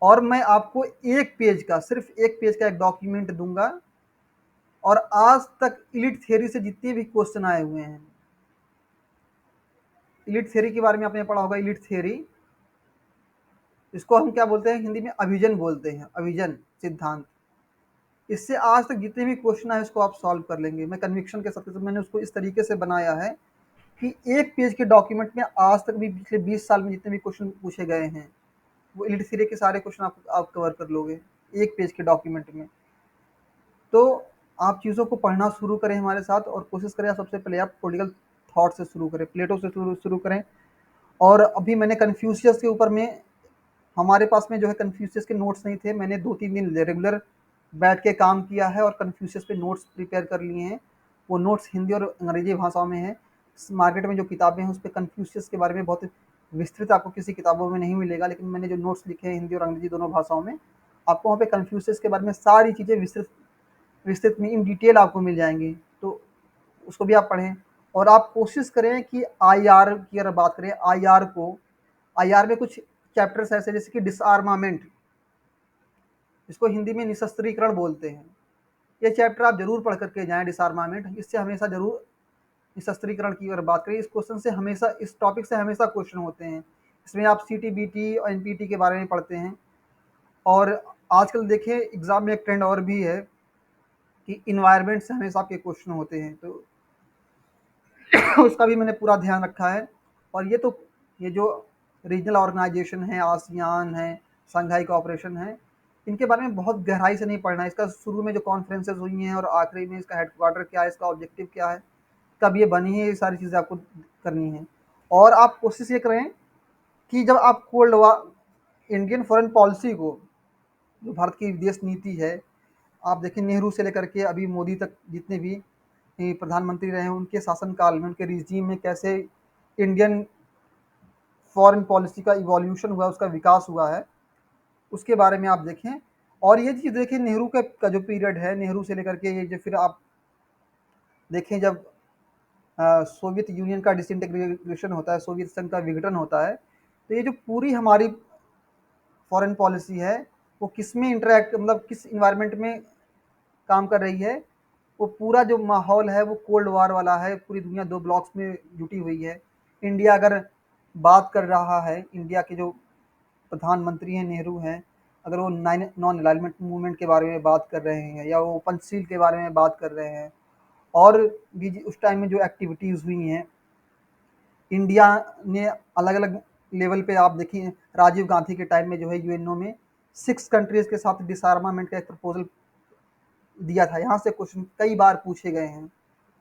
और मैं आपको सिर्फ एक पेज का एक डॉक्यूमेंट दूंगा, और आज तक इलिट थियरी से जितने भी क्वेश्चन आए हुए हैं, इलिट थियरी के बारे में आपने पढ़ा होगा, इलिट थियरी, इसको हम क्या बोलते हैं हिंदी में, अभिजन बोलते हैं, अभिजन सिद्धांत। इससे आज तक जितने भी क्वेश्चन आए उसको आप सॉल्व कर लेंगे। मैं कन्विक्शन के साथ मैंने उसको इस तरीके से बनाया है कि एक पेज के डॉक्यूमेंट में आज तक भी पिछले 20 साल में जितने भी क्वेश्चन पूछे गए हैं वो एलिट सीरे के सारे क्वेश्चन आप कवर कर लोगे एक पेज के डॉक्यूमेंट में। तो आप चीज़ों को पढ़ना शुरू करें हमारे साथ और कोशिश करें सबसे पहले आप पॉलिटिकल थॉट से शुरू करें, प्लेटो से शुरू करें। और अभी मैंने कन्फ्यूशियस के ऊपर में हमारे पास में जो है कन्फ्यूशियस के नोट्स नहीं थे, मैंने 2-3 दिन रेगुलर बैठ के काम किया है और कन्फ्यूशियस पे नोट्स प्रिपेयर कर लिए हैं। वो नोट्स हिंदी और अंग्रेजी भाषाओं में हैं। मार्केट में जो किताबें हैं उस पे कन्फ्यूशियस के बारे में बहुत विस्तृत आपको किसी किताबों में नहीं मिलेगा, लेकिन मैंने जो नोट्स लिखे हैं हिंदी और अंग्रेजी दोनों भाषाओं में, आपको वहाँ पे कन्फ्यूशियस के बारे में सारी चीज़ें विस्तृत विस्तृत में इन डिटेल आपको मिल जाएंगी। तो उसको भी आप पढ़ें। और आप कोशिश करें कि आईआर की अगर बात करें, आईआर में कुछ चैप्टर्स ऐसे जैसे कि डिसआर्मामेंट, इसको हिंदी में निशस्त्रीकरण बोलते हैं, ये चैप्टर आप जरूर पढ़ करके जाएं। डिसआर्मामेंट, इससे हमेशा जरूर निशस्त्रीकरण की अगर बात करें, इस क्वेश्चन से हमेशा, इस टॉपिक से हमेशा क्वेश्चन होते हैं। इसमें आप सीटीबीटी और एनपीटी के बारे में पढ़ते हैं। और आजकल देखिए एग्जाम में एक ट्रेंड और भी है कि इन्वायरमेंट से हमेशा आपके क्वेश्चन होते हैं, तो उसका भी मैंने पूरा ध्यान रखा है। और ये जो रीजनल ऑर्गेनाइजेशन है, आसियान है, शंघाई कोऑपरेशन है, इनके बारे में बहुत गहराई से नहीं पढ़ना है। इसका शुरू में जो कॉन्फ्रेंसेज हुई हैं और आखिरी में इसका हेडक्वार्टर क्या है, इसका ऑब्जेक्टिव क्या है, कब ये बनी है, ये सारी चीज़ें आपको करनी है। और आप कोशिश ये करें कि जब आप cold war, Indian foreign policy को, जो भारत की विदेश नीति है, आप देखिए नेहरू से लेकर के अभी मोदी तक जितने भी प्रधानमंत्री रहे हैं, उनके शासनकाल में, उनके रिजीम में कैसे इंडियन फॉरेन पॉलिसी का इवोल्यूशन हुआ, उसका विकास हुआ है, उसके बारे में आप देखें। और ये चीज़ देखिए नेहरू का जो पीरियड है, नेहरू से लेकर के ये जो फिर आप देखें जब सोवियत यूनियन का डिसइंटीग्रेशन होता है, सोवियत संघ का विघटन होता है, तो ये जो पूरी हमारी फॉरेन पॉलिसी है वो किस में इंटरेक्ट, मतलब किस इन्वायरमेंट में काम कर रही है, वो पूरा जो माहौल है वो कोल्ड वार वाला है। पूरी दुनिया दो ब्लॉक्स में जुटी हुई है। इंडिया अगर बात कर रहा है, इंडिया के जो प्रधानमंत्री हैं नेहरू हैं, अगर वो नॉन अलाइनमेंट मूवमेंट के बारे में बात कर रहे हैं या वो ओपन सील के बारे में बात कर रहे हैं, और भी उस टाइम में जो एक्टिविटीज़ हुई हैं इंडिया ने अलग अलग लेवल पे, आप देखिए राजीव गांधी के टाइम में जो है यूएनओ में 6 कंट्रीज़ के साथ डिसआर्मामेंट का एक प्रपोजल दिया था। यहाँ से क्वेश्चन कई बार पूछे गए हैं।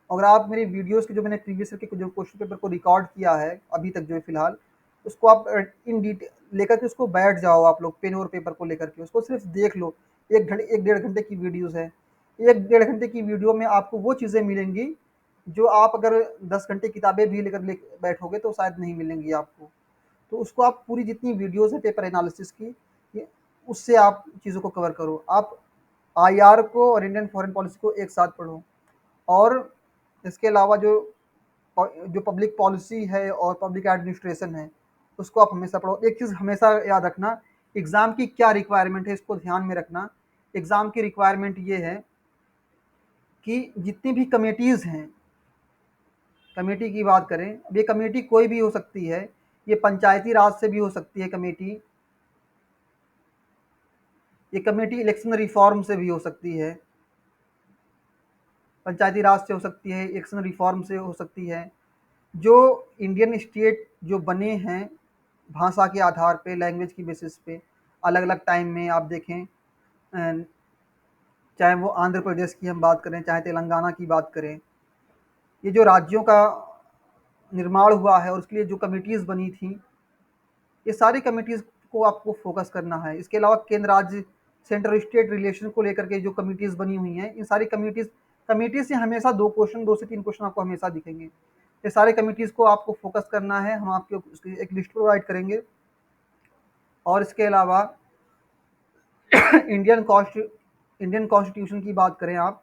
अगर आप मेरी वीडियोस के जो मैंने प्रीवियस के जो क्वेश्चन पेपर को रिकॉर्ड किया है अभी तक जो है फिलहाल, उसको आप इन डिटेल लेकर के उसको बैठ जाओ, आप लोग पेन और पेपर को लेकर के उसको सिर्फ देख लो। 1-1.5 घंटे की वीडियोस है। 1-1.5 घंटे की वीडियो में आपको वो चीज़ें मिलेंगी जो आप अगर 10 घंटे किताबें भी लेकर बैठोगे तो शायद नहीं मिलेंगी आपको। तो उसको आप पूरी जितनी वीडियोस है पेपर एनालिसिस की, उससे आप चीज़ों को कवर करो। आप आईआर को और इंडियन फॉरेन पॉलिसी को एक साथ पढ़ो। और इसके अलावा जो जो पब्लिक पॉलिसी है और पब्लिक एडमिनिस्ट्रेशन है उसको आप हमेशा पढ़ो। एक चीज़ हमेशा याद रखना, एग्ज़ाम की क्या रिक्वायरमेंट है इसको ध्यान में रखना। एग्ज़ाम की रिक्वायरमेंट ये है कि जितनी भी कमेटीज़ हैं, कमेटी की बात करें, अब ये कमेटी कोई भी हो सकती है, ये पंचायती राज से भी हो सकती है कमेटी, ये कमेटी इलेक्शन रिफॉर्म से भी हो सकती है, पंचायती राज से हो सकती है, इलेक्शन रिफॉर्म से हो सकती है। जो इंडियन स्टेट जो बने हैं भाषा के आधार पे, लैंग्वेज की बेसिस पे, अलग अलग टाइम में आप देखें, चाहे वो आंध्र प्रदेश की हम बात करें, चाहे तेलंगाना की बात करें, ये जो राज्यों का निर्माण हुआ है और उसके लिए जो कमिटीज़ बनी थी, ये सारी कमिटीज़ को आपको फोकस करना है। इसके अलावा केंद्र राज्य, सेंट्रल स्टेट रिलेशन को लेकर के जो कमिटीज़ बनी हुई हैं, इन सारी कमिटीज़ से हमेशा 2 से 3 क्वेश्चन आपको हमेशा दिखेंगे। ये सारे कमिटीज़ को आपको फोकस करना है। हम आपको उसकी एक लिस्ट प्रोवाइड करेंगे। और इसके अलावा इंडियन कॉन्स्टिट्यूशन की बात करें आप,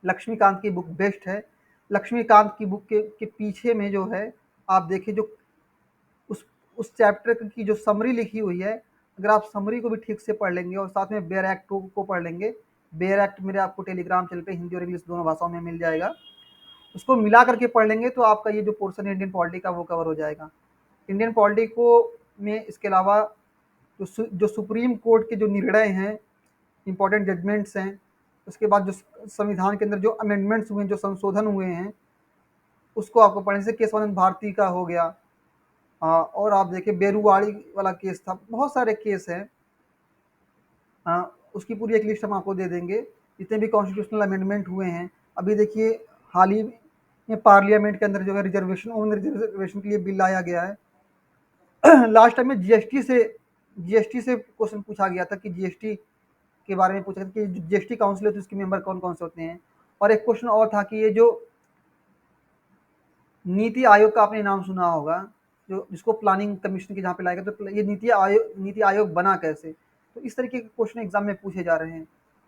लक्ष्मीकांत की बुक बेस्ट है। लक्ष्मीकांत की बुक के पीछे में जो है आप देखिए, जो उस उस चैप्टर की जो समरी लिखी हुई है, अगर आप समरी को भी ठीक से पढ़ लेंगे और साथ में बेयर एक्ट को पढ़ लेंगे, बेयर एक्ट मेरे आपको टेलीग्राम चैनल पे हिंदी और इंग्लिश दोनों भाषाओं में मिल जाएगा, उसको मिला करके पढ़ लेंगे तो आपका ये जो पोर्शन है इंडियन पॉलिटी का वो कवर हो जाएगा। इंडियन पॉलिटी को में इसके अलावा जो सुप्रीम कोर्ट के जो निर्णय हैं, इंपॉर्टेंट जजमेंट्स हैं, उसके बाद जो संविधान के अंदर जो अमेंडमेंट्स हुए हैं, जो संशोधन हुए हैं, उसको आपको पढ़ने से केशवानंद भारती का हो गया। और आप देखिए बेरुवाड़ी वाला केस था, बहुत सारे केस हैं। उसकी पूरी एक लिस्ट हम आपको दे देंगे, जितने भी कॉन्स्टिट्यूशनल अमेंडमेंट हुए हैं। अभी देखिए हाल ही में पार्लियामेंट के अंदर जो है रिजर्वेशन, वुमेन रिजर्वेशन के लिए बिल लाया गया है। लास्ट टाइम में जीएसटी से क्वेश्चन पूछा गया था कि जीएसटी के बारे में पूछा था कि जीएसटी काउंसिल है तो इसके मेंबर कौन कौन से होते हैं। और एक क्वेश्चन और था कि ये जो नीति आयोग का आपने नाम सुना होगा, जो जिसको प्लानिंग कमीशन के जहाँ पे लाएगा, तो ये नीति आयोग बना कैसे। तो इस तरीके के क्वेश्चन एग्जाम में पूछे जा रहे हैं।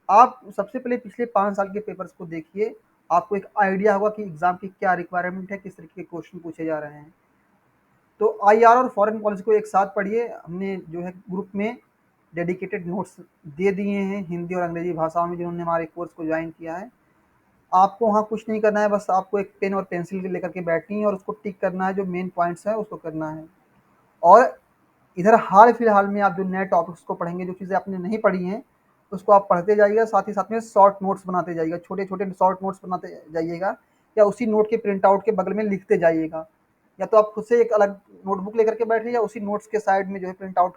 आप सबसे पहले पिछले 5 साल के पेपर्स को देखिए, आपको एक आइडिया होगा कि एग्जाम की क्या रिक्वायरमेंट है, किस तरीके के क्वेश्चन पूछे जा रहे हैं। तो आईआर और फॉरेन पॉलिसी को एक साथ पढ़िए। हमने जो है ग्रुप में डेडिकेटेड नोट्स दे दिए हैं हिंदी और अंग्रेजी भाषाओं में, जिन्होंने हमारे कोर्स को ज्वाइन किया है। आपको वहाँ कुछ नहीं करना है, बस आपको एक पेन और पेंसिल लेकर के बैठनी है और उसको टिक करना है, जो मेन पॉइंट्स हैं उसको करना है। और इधर हाल फिलहाल में आप जो नए टॉपिक्स को पढ़ेंगे, जो चीज़ें आपने नहीं पढ़ी हैं उसको आप पढ़ते जाइएगा, साथ ही साथ में शॉर्ट नोट्स बनाते जाइएगा, छोटे छोटे शॉर्ट नोट्स बनाते जाइएगा, या उसी नोट के प्रिंट आउट के बगल में लिखते जाइएगा। या तो आप खुद से एक अलग नोटबुक लेकर के बैठिए, या उसी नोट्स के साइड में जो है प्रिंट आउट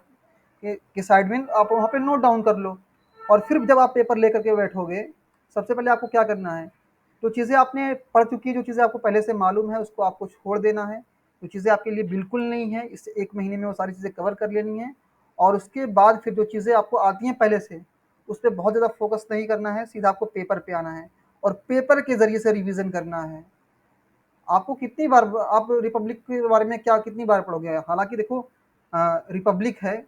के साइड में आप वहाँ पे नोट डाउन कर लो। और फिर जब आप पेपर लेकर के बैठोगे, सबसे पहले आपको क्या करना है, जो चीज़ें आपने पढ़ चुकी है, जो चीज़ें आपको पहले से मालूम है, उसको आपको छोड़ देना है। जो चीज़ें आपके लिए बिल्कुल नहीं है, इस 1 महीने में वो सारी चीज़ें कवर कर लेनी है। और उसके बाद फिर जो चीज़ें आपको आती हैं पहले से, उस पर बहुत ज़्यादा फोकस नहीं करना है, सीधा आपको पेपर पे आना है और पेपर के ज़रिए से रिवीजन करना है। आपको कितनी बार आप रिपब्लिक के बारे में क्या कितनी बार पढ़ोगे। हालांकि देखो रिपब्लिक है,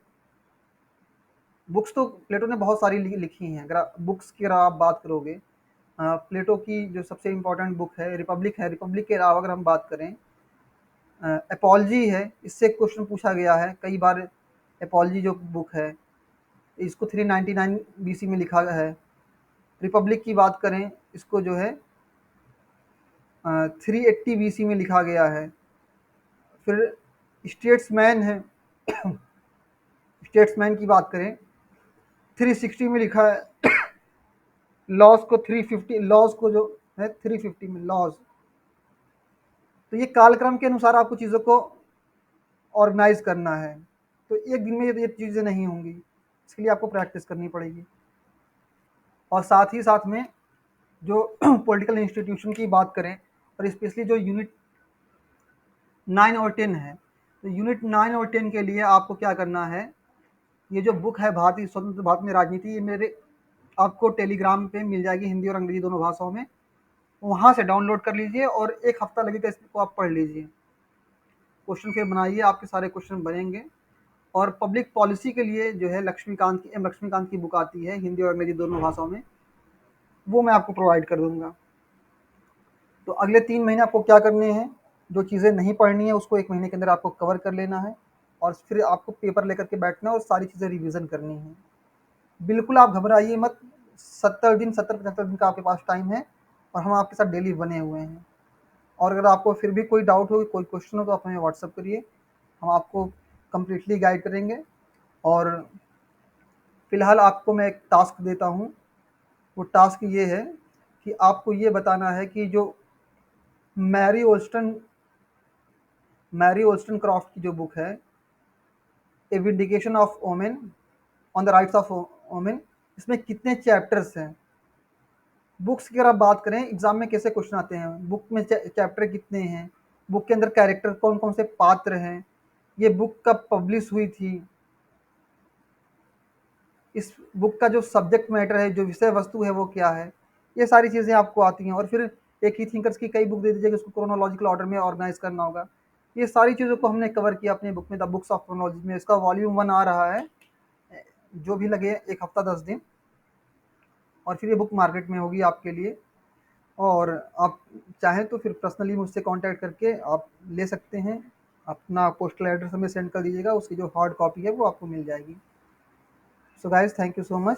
बुक्स तो प्लेटो ने बहुत सारी लिखी हैं। अगर बुक्स की अगर आप बात करोगे, प्लेटो की जो सबसे इम्पोर्टेंट बुक है रिपब्लिक है। रिपब्लिक के अलावा अगर हम बात करें, एपॉलजी है, इससे क्वेश्चन पूछा गया है कई बार। एपॉलजी जो बुक है, इसको 399 बीसी में लिखा गया है। रिपब्लिक की बात करें, इसको जो है 380 बीसी में लिखा गया है। फिर स्टेट्समैन है, स्टेट्समैन की बात करें 360 में लिखा है। लॉज को 350, लॉज को जो है 350 में लॉज। तो ये कालक्रम के अनुसार आपको चीज़ों को ऑर्गेनाइज करना है। तो एक दिन में ये चीज़ें नहीं होंगी, इसके लिए आपको प्रैक्टिस करनी पड़ेगी। और साथ ही साथ में जो पॉलिटिकल इंस्टीट्यूशन की बात करें, और स्पेशली जो यूनिट 9 और 10 है, तो यूनिट 9 और 10 के लिए आपको क्या करना है, ये जो बुक है भारतीय स्वतंत्र भारत में राजनीति, ये मेरे आपको टेलीग्राम पे मिल जाएगी, हिंदी और अंग्रेजी दोनों भाषाओं में। वहाँ से डाउनलोड कर लीजिए और 1 हफ्ता लगेगा, इसको आप पढ़ लीजिए। क्वेश्चन फिर बनाइए, आपके सारे क्वेश्चन बनेंगे। और पब्लिक पॉलिसी के लिए जो है लक्ष्मीकांत की बुक आती है हिंदी और अंग्रेजी दोनों भाषाओं में, वो मैं आपको प्रोवाइड कर दूंगा। तो अगले 3 महीने आपको क्या करने हैं, जो चीज़ें नहीं पढ़नी है उसको 1 महीने के अंदर आपको कवर कर लेना है, और फिर आपको पेपर लेकर के बैठना है और सारी चीज़ें रिवीजन करनी है। बिल्कुल आप घबराइए मत। 70-75 दिन का आपके पास टाइम है, और हम आपके साथ डेली बने हुए हैं। और अगर आपको फिर भी कोई डाउट हो, कोई क्वेश्चन हो, तो आप हमें व्हाट्सअप करिए, हम आपको कम्प्लीटली गाइड करेंगे। और फिलहाल आपको मैं एक टास्क देता हूँ, वो टास्क ये है कि आपको ये बताना है कि जो Mary Wollstone Mary Wollstonecraft की जो बुक है, a vindication of women on the rights of women, इसमें कितने चैप्टर्स हैं। बुक्स की अगर आप बात करें, एग्जाम में कैसे क्वेश्चन आते हैं, बुक में चैप्टर कितने हैं, बुक के अंदर कैरेक्टर कौन कौन से पात्र हैं, ये बुक कब पब्लिश हुई थी, इस बुक का जो सब्जेक्ट मैटर है, जो विषय वस्तु है वो क्या है, ये सारी चीज़ें आपको आती हैं। और फिर एक ही थिंकर्स की कई बुक दे दीजिएगा, उसको क्रोनोलॉजिकल ऑर्डर में ऑर्गेनाइज करना होगा। ये सारी चीज़ों को हमने कवर किया अपनी बुक में, द बुक्स ऑफ क्रोनोलॉजी में। इसका वॉल्यूम 1 आ रहा है, जो भी लगे 1 हफ्ता 10 दिन, और फिर ये बुक मार्केट में होगी आपके लिए। और आप चाहें तो फिर पर्सनली मुझसे कांटेक्ट करके आप ले सकते हैं। अपना पोस्टल एड्रेस हमें सेंड कर दीजिएगा, उसकी जो हार्ड कॉपी है वो आपको मिल जाएगी। So guys, thank you so much.